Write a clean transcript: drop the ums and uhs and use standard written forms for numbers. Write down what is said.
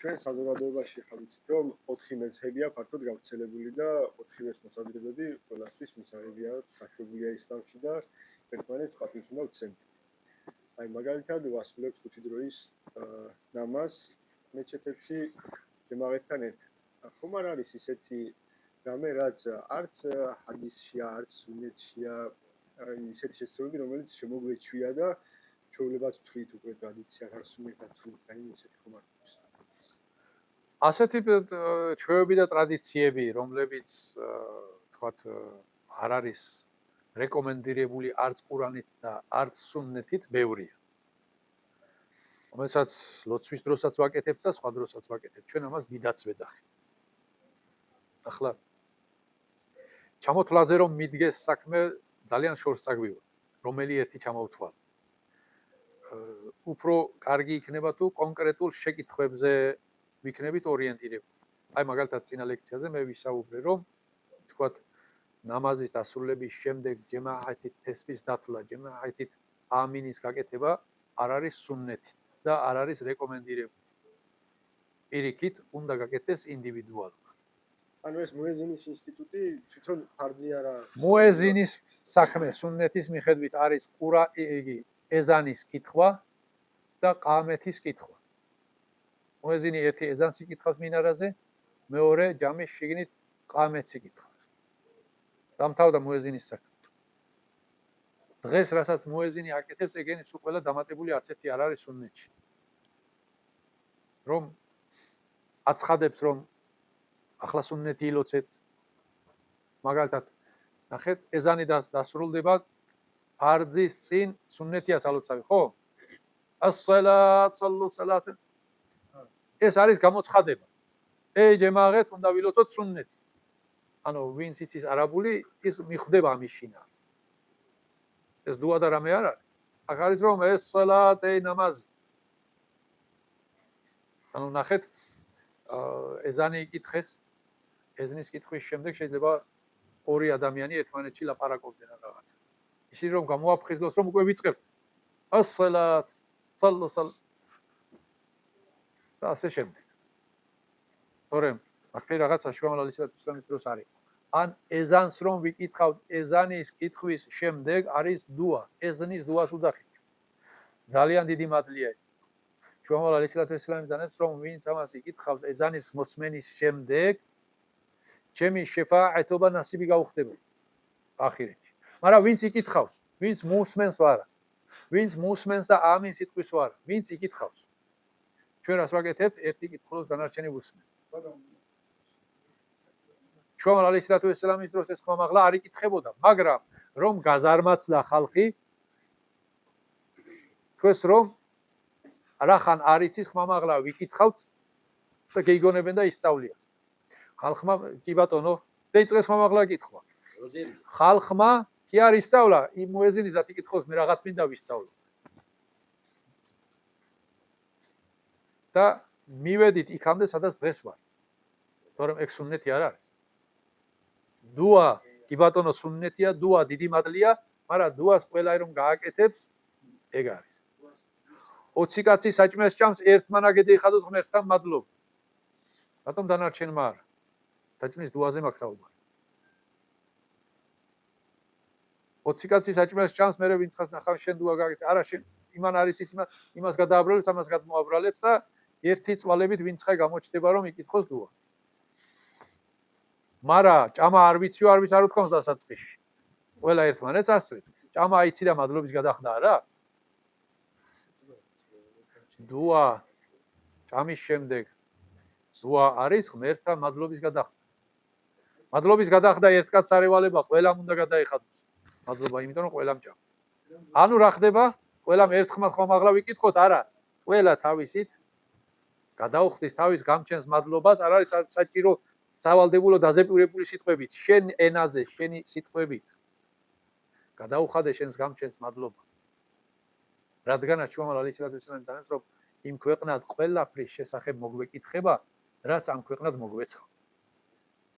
ჩვენ საზოგადოებაში ხალხით რომ 4 მეზჰებია ფართოდ გავრცელებული და 4 მეზჰის მოსაზრებები ყველასთვის მისაღებია, გაშვებულია ისლამში და ერთმანეთს პატივს უნდა უცემდნენ. აი მაგალითად ვასრულებთ 5 დროის ნამაზს მეჩეთებში ჯემაღეთთან ერთად. ხომ არ არის ისეთი რამე რაც არც ჰადისშია, არც სუნნეთშია, ისეთი შესწავლები რომელიც შემოგვეჩვია და ჩვეულებად ვთვლით უკვე ტრადიცია არ სუნნეთად თუ აი ისეთი ხომ არ არის. ასეთი ჩვევები და ტრადიციები, რომლებიც თქვათ არ არის რეკომენდირებული არც ყურანით და არც სუნნეთით, ბევრია. რომელსაც ლოცვის დროსაც ვაკეთებთ და სხვა დროსაც ვაკეთებთ. ჩვენ ამას დიდაც ვეძახით. ახლა ჩამოთვლაზე რომ მიდგეს საქმე ძალიან შორს წაგვივა. რომელი ერთი ჩამოვთვალ. უფრო კარგი იქნება თუ კონკრეტულ შეკითხვებზე ვიქნებით ორიენტირებული. აი მაგალითად წინა ლექციაზე მე ვისაუბრე რომ თქვათ ნამაზის დასრულების შემდეგ ჯემაათით თესბის დათვლა, ჯემაათით ამინის გაკეთება არ არის სუნნეთი და არ არის რეკომენდირებული. პირიქით უნდა გაკეთდეს ინდივიდუალურად. ანუ ეს მუეზინის ინსტიტუტი თვითონ ფარზი არა. მუეზინის საქმე სუნნეთის მიხედვით არის ეზანის კითხვა და ყამეთის კითხვა. მუეზინი ერთი ეზანს იკითხავს მინარაზე, მეორე ჯამის შიგნით ყამეთს იკითხავს. დამთავრდა მუეზინის საქმე. დღეს რასაც მუეზინი აკეთებს, ეგენი სულ ყველა დამატებული არც ერთი არ არის სუნნეთში. რომ აცხადებს რომ ახლა სუნნეთი ილოცეთ. მაგალითად, ნახეთ, ეზანი დასრულდება ფარზის წინ სუნნეთია სალოცავი, ხო? ას-სალათ, სალლუ-სალათ. ეს არის გამოცხადება. ე ჯემაღეთ, უნდა ვილოცოთ სუნნეთი. ანუ ვინც იცის არაბული, ის მიხვდება ამის შინაარს. ეს დუა და რამე არ არის. აქ არის რომ ეს სალათ, ნამაზი. ანუ ნახეთ, ეზანი იკითხეს, ეზნის კითხვის შემდეგ შეიძლება ორი ადამიანი ერთმანეთში ლაპარაკობდნენ რაღაცა. ისინი რომ გამოაფხიზლოს რომ უკვე ვიწყებთ. ას-სალათ, სალლუ-სალათ. და ასე შემდეგ. თორემ აქ რაღაცა შუამავლალის ისლამის დროს არის. ან ეზანს რომ ვიკითხავთ, ეზანის კითხვის შემდეგ არის დუა, ეზნის დუას უძახით. ძალიან დიდი მადლია ეს. შუამავლალის ისლამის დანებს რომ ვინც ამას იკითხავს ეზანის მოსმენის შემდეგ, ჩემი შეფაათობა ნასიბი გაუხდება ახირეთში. მაგრამ ვინც იკითხავს, ვინც მოსმენს ვარა, ვინც მოსმენს და ამინ სიტყვის ვარა, ვინც იკითხავს. ჩვენ რას ვაკეთებთ? ერთი კითხულობს, დანარჩენი უსმენ. შუამავლალის ისლამის დროს ეს ხმამაღლა არ იკითხებოდა, მაგრამ რომ გაზარმაცდა ხალხი, თქვენს რომ რახან არ იცის ხმამაღლა ვიკითხავთ და გეიგონებენ და ისწავლიან. ხალხმა კი ბატონო, დაიწყეს ხმამაღლა კითხვა. ხალხმა კი არ ისწავლა, იმ მუეზინისად იკითხოს, მე რაღაც მინდა ვისწავლო. და მივედით იქამდე, სადაც დღეს ვარ. თორემ ეგ სუნნეთი არ არის. დუა, კი ბატონო, სუნნეთია, დუა დიდი მადლია, მაგრამ დუას ყველა რომ გააკეთებს, ეგ არის. 20 კაცი საჭმელს ჭამს, ერთმა ნაგედი ეხადოს ღმერთთან მადლობა. რატომ დანარჩენმა არა? საჭმლის დუაზე მაქვს საუბარი. 20 კაცი საჭმელს ჭამს, მე ვინც ხას ნახავ შენ დუა გააკეთე. არა, შენ იმან არის ის იმას გადააბრალებს, ამას გადმოაბრალებს და ერთი წვალებით ვინც ხა გამოჩდება რომ იკითხოს დუა. მარა ჭამა არ ვიცი, არ უთქვამს დასაწყისში. ყველა ერთმანეთს ასწრებს. ჭამა აიცი და მადლობის გადახდა არა? დუა ჭამის შემდეგ დუა არის ღმერთთან მადლობის გადახდა. მადლობის გადახდა ერთ კაცს არ ევალება, ყველამ უნდა გადაეხადოს. მადლობა, იმიტომ რომ ყველამ ჭამ. ანუ რა ხდება? ყველამ ერთხმად ხმამაღლა ვიკითხოთ, არა. ყველა თავისით გადაუხდის თავის გამჩენს მადლობას, არ არის საჭირო სავალდებულო დაზეპირებული სიტყვებით, შენ ენაზე, შენი სიტყვებით. გადაუხადე შენს გამჩენს მადლობა. რადგანაც შუამავლალის ისლამის დანებს რომ იმ ქვეყნად ყველაფრის შესახებ მოგვეკითხება, რაც ამ ქვეყნად მოგვეცა.